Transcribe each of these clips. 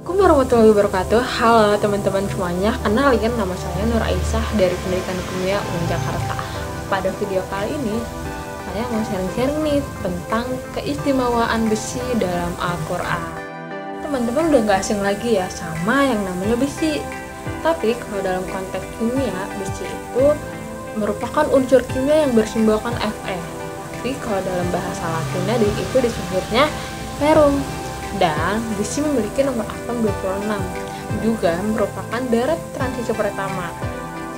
Assalamualaikum warahmatullahi wabarakatuh. Halo teman-teman semuanya, kenalin nama saya Nur Aisyah dari Pendidikan Kimia UIN Jakarta. Pada video kali ini, saya mau sharing-sharing nih tentang keistimewaan besi dalam Al-Quran. Teman-teman udah gak asing lagi ya sama yang namanya besi. Tapi kalau dalam konteks kimia, besi itu merupakan unsur kimia yang bersimbolkan Fe. Tapi kalau dalam bahasa Latinnya itu disebutnya ferrum. Dan besi memiliki nomor atom 26, juga merupakan darat transisi pertama.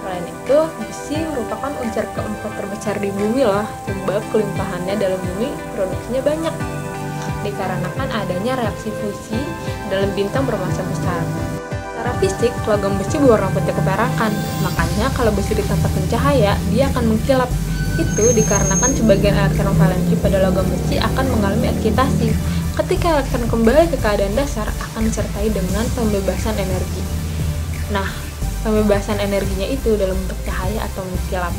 Selain itu, besi merupakan unsur keempat terbesar di bumi loh, sebab kelimpahannya dalam bumi produksinya banyak, dikarenakan adanya reaksi fusi dalam bintang bermassa besar. Secara fisik, logam besi berwarna putih keperakan, makanya kalau besi ditampakkan cahaya, dia akan mengkilap. Itu dikarenakan sebagian elektron valensi pada logam besi akan mengalami eksitasi. Ketika elektron kembali ke keadaan dasar, akan disertai dengan pembebasan energi. Nah, pembebasan energinya itu dalam bentuk cahaya atau mengkilap.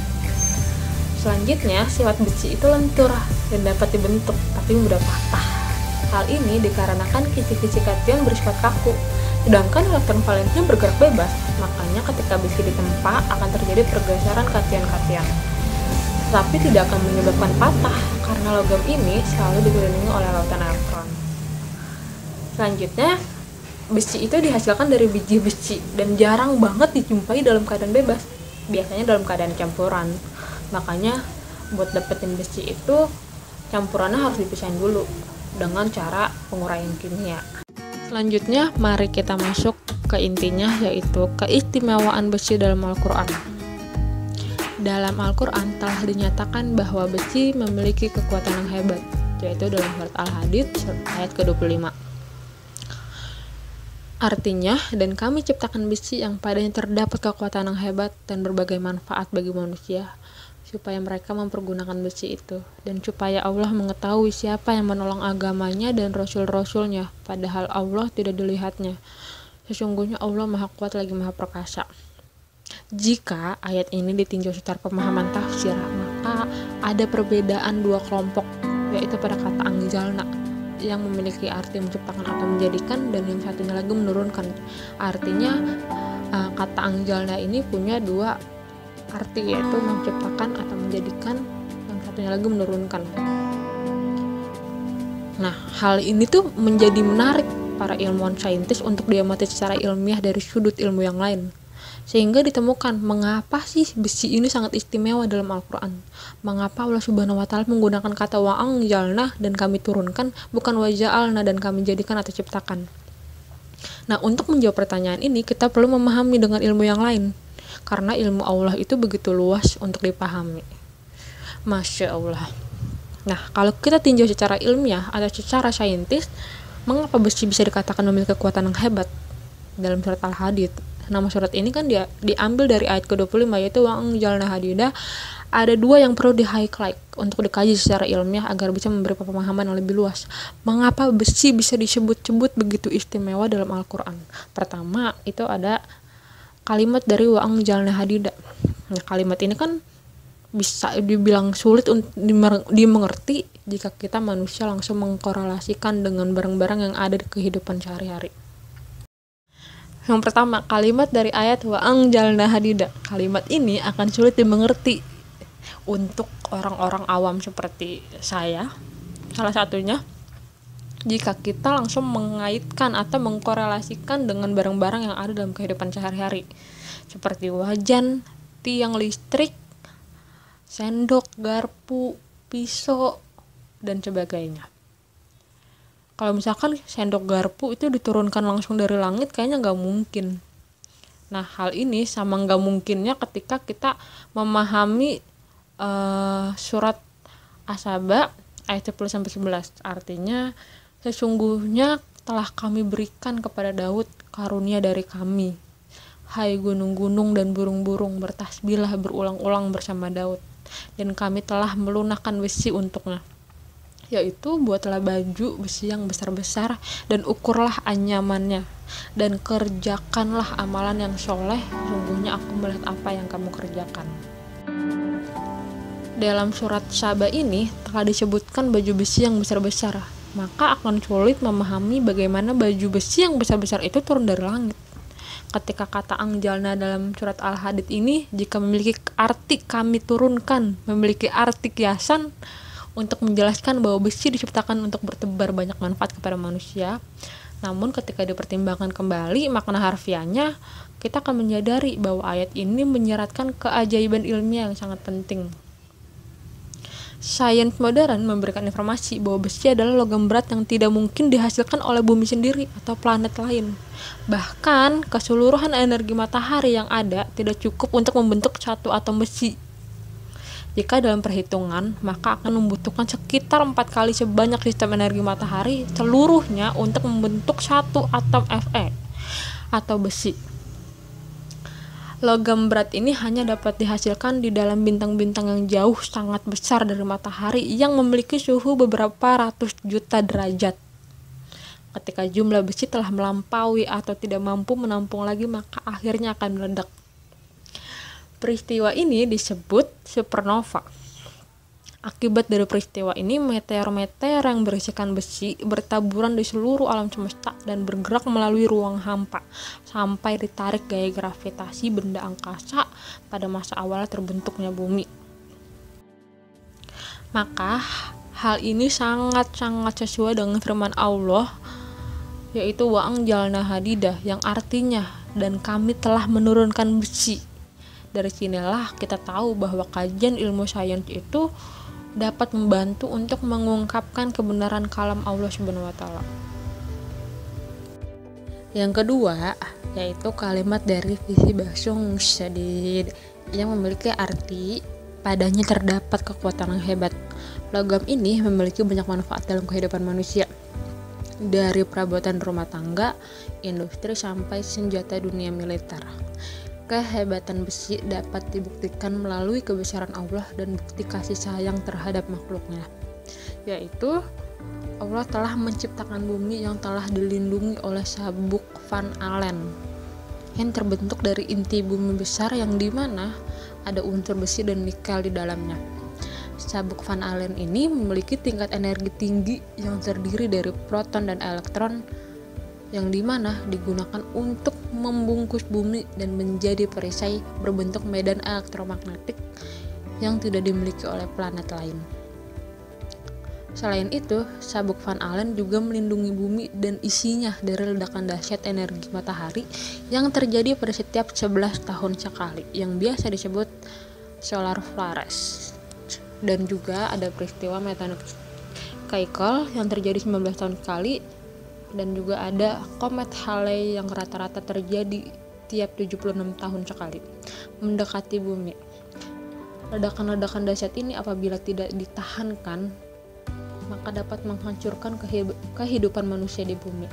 Selanjutnya, sifat besi itu lentur dan dapat dibentuk, tapi mudah patah. Hal ini dikarenakan kisi-kisi kation bersifat kaku, sedangkan elektron valensinya bergerak bebas. Makanya ketika besi ditempa, akan terjadi pergeseran kation-kation. Tapi tidak akan menyebabkan patah, karena logam ini selalu dikelilingi oleh lautan elektron. Selanjutnya, besi itu dihasilkan dari biji besi dan jarang banget dijumpai dalam keadaan bebas, biasanya dalam keadaan campuran. Makanya buat dapetin besi itu campurannya harus dipisahin dulu dengan cara penguraian kimia. Selanjutnya, mari kita masuk ke intinya, yaitu keistimewaan besi dalam Al-Quran. Dalam Al-Quran telah dinyatakan bahwa besi memiliki kekuatan yang hebat, yaitu dalam surat Al-Hadid ayat ke-25. Artinya, dan kami ciptakan besi yang padanya terdapat kekuatan yang hebat dan berbagai manfaat bagi manusia, supaya mereka mempergunakan besi itu, dan supaya Allah mengetahui siapa yang menolong agamanya dan rasul-rasulnya, padahal Allah tidak dilihatnya. Sesungguhnya Allah Maha Kuat lagi Maha Perkasa. Jika ayat ini ditinjau secara pemahaman tafsir, maka ada perbedaan dua kelompok, yaitu pada kata angjalna yang memiliki arti menciptakan atau menjadikan, dan yang satunya lagi menurunkan. Artinya kata angjalna ini punya dua arti, yaitu menciptakan atau menjadikan, yang satunya lagi menurunkan. Nah, hal ini tuh menjadi menarik para ilmuwan saintis untuk diamati secara ilmiah dari sudut ilmu yang lain, sehingga ditemukan mengapa sih besi ini sangat istimewa dalam Al-Quran. Mengapa Allah Subhanahu wa Ta'ala menggunakan kata wa'angjalna dan kami turunkan, bukan waja'alna dan kami jadikan atau ciptakan. Nah, untuk menjawab pertanyaan ini kita perlu memahami dengan ilmu yang lain, karena ilmu Allah itu begitu luas untuk dipahami. Masya Allah. Nah, kalau kita tinjau secara ilmiah atau secara saintis, mengapa besi bisa dikatakan memiliki kekuatan yang hebat? Dalam surat Al-Hadid, nama surat ini kan dia diambil dari ayat ke-25, yaitu wa'angjalna hadida. Ada dua yang perlu di-highlight untuk dikaji secara ilmiah agar bisa memberi pemahaman yang lebih luas. Mengapa besi bisa disebut-sebut begitu istimewa dalam Al-Quran? Pertama, itu ada kalimat dari wa'angjalna hadida. Nah, kalimat ini kan bisa dibilang sulit untuk dimengerti jika kita manusia langsung mengkorelasikan dengan barang-barang yang ada di kehidupan sehari-hari. Yang pertama, kalimat dari ayat wa'angjalna hadida. Kalimat ini akan sulit dimengerti untuk orang-orang awam seperti saya. Salah satunya, jika kita langsung mengaitkan atau mengkorelasikan dengan barang-barang yang ada dalam kehidupan sehari-hari, seperti wajan, tiang listrik, sendok, garpu, pisau, dan sebagainya. Kalau misalkan sendok garpu itu diturunkan langsung dari langit, kayaknya nggak mungkin. Nah, hal ini sama nggak mungkinnya ketika kita memahami surat As-Saba ayat 10-11. Artinya, sesungguhnya telah kami berikan kepada Daud karunia dari kami. Hai gunung-gunung dan burung-burung, bertasbihlah berulang-ulang bersama Daud. Dan kami telah melunakkan besi untuknya, yaitu buatlah baju besi yang besar-besar dan ukurlah anyamannya, dan kerjakanlah amalan yang soleh, sungguhnya aku melihat apa yang kamu kerjakan. Dalam surat Saba ini telah disebutkan baju besi yang besar-besar, maka akan sulit memahami bagaimana baju besi yang besar-besar itu turun dari langit. Ketika kata Anjalna dalam surat Al-Hadid ini jika memiliki arti kami turunkan, memiliki arti kiasan untuk menjelaskan bahwa besi diciptakan untuk bertebar banyak manfaat kepada manusia. Namun ketika dipertimbangkan kembali makna harfiahnya, kita akan menyadari bahwa ayat ini menyeratkan keajaiban ilmiah yang sangat penting. Sains modern memberikan informasi bahwa besi adalah logam berat yang tidak mungkin dihasilkan oleh bumi sendiri atau planet lain. Bahkan keseluruhan energi matahari yang ada tidak cukup untuk membentuk satu atom besi. Jika dalam perhitungan, maka akan membutuhkan sekitar 4 kali sebanyak sistem energi matahari seluruhnya untuk membentuk satu atom Fe atau besi. Logam berat ini hanya dapat dihasilkan di dalam bintang-bintang yang jauh sangat besar dari matahari yang memiliki suhu beberapa ratus juta derajat. Ketika jumlah besi telah melampaui atau tidak mampu menampung lagi, maka akhirnya akan meledak. Peristiwa ini disebut supernova. Akibat dari peristiwa ini, meteor-meteor yang berisikan besi bertaburan di seluruh alam semesta dan bergerak melalui ruang hampa sampai ditarik gaya gravitasi benda angkasa pada masa awal terbentuknya bumi. Maka hal ini sangat-sangat sesuai dengan firman Allah, yaitu wa anjalna hadidah, yang artinya dan kami telah menurunkan besi. Dari sinilah kita tahu bahwa kajian ilmu sains itu dapat membantu untuk mengungkapkan kebenaran kalam Allah Subhanahu wa taala. Yang kedua, yaitu kalimat dari Fihi Ba'sun Syadid yang memiliki arti padanya terdapat kekuatan yang hebat. Logam ini memiliki banyak manfaat dalam kehidupan manusia. Dari perabotan rumah tangga, industri sampai senjata dunia militer. Kehebatan besi dapat dibuktikan melalui kebesaran Allah dan bukti kasih sayang terhadap makhluknya, yaitu Allah telah menciptakan bumi yang telah dilindungi oleh sabuk Van Allen yang terbentuk dari inti bumi besar yang dimana ada unsur besi dan nikel di dalamnya. Sabuk Van Allen ini memiliki tingkat energi tinggi yang terdiri dari proton dan elektron yang dimana digunakan untuk membungkus bumi dan menjadi perisai berbentuk medan elektromagnetik yang tidak dimiliki oleh planet lain. Selain itu, sabuk Van Allen juga melindungi bumi dan isinya dari ledakan dahsyat energi matahari yang terjadi pada setiap 11 tahun sekali, yang biasa disebut solar flares. Dan juga ada peristiwa Methane Keikel yang terjadi 19 tahun sekali, dan juga ada komet Halley yang rata-rata terjadi tiap 76 tahun sekali mendekati bumi. Ledakan-ledakan dahsyat ini apabila tidak ditahankan maka dapat menghancurkan kehidupan manusia di bumi.